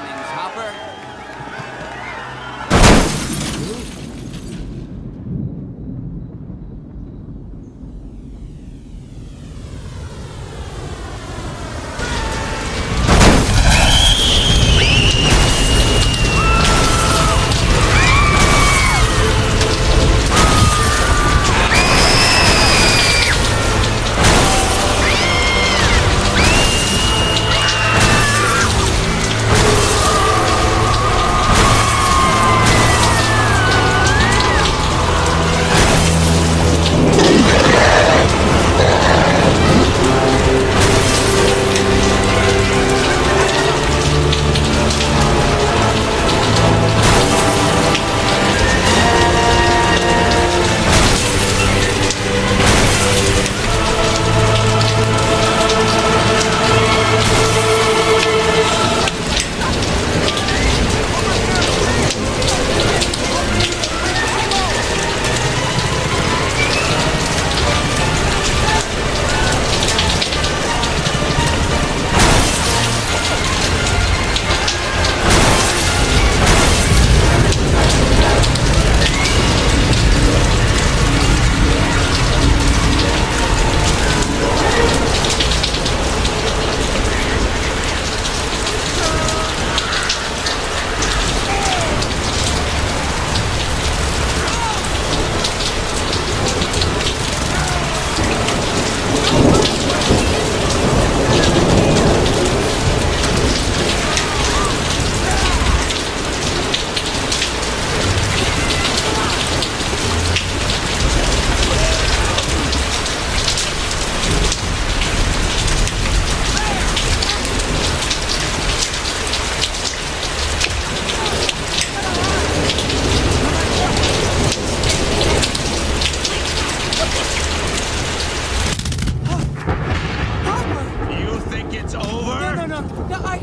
innings, Hopper.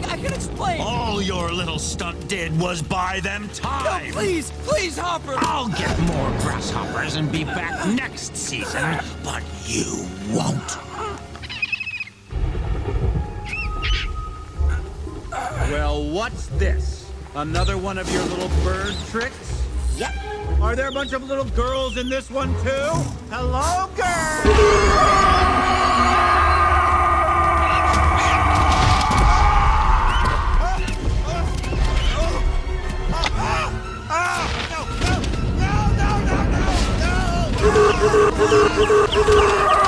I can explain. All your little stunt did was buy them time. No, please, Hopper. I'll get more grasshoppers and be back next season, but you won't. Well, what's this? Another one of your little bird tricks? Yep. Are there a bunch of little girls in this one, too? Hello, girls! No!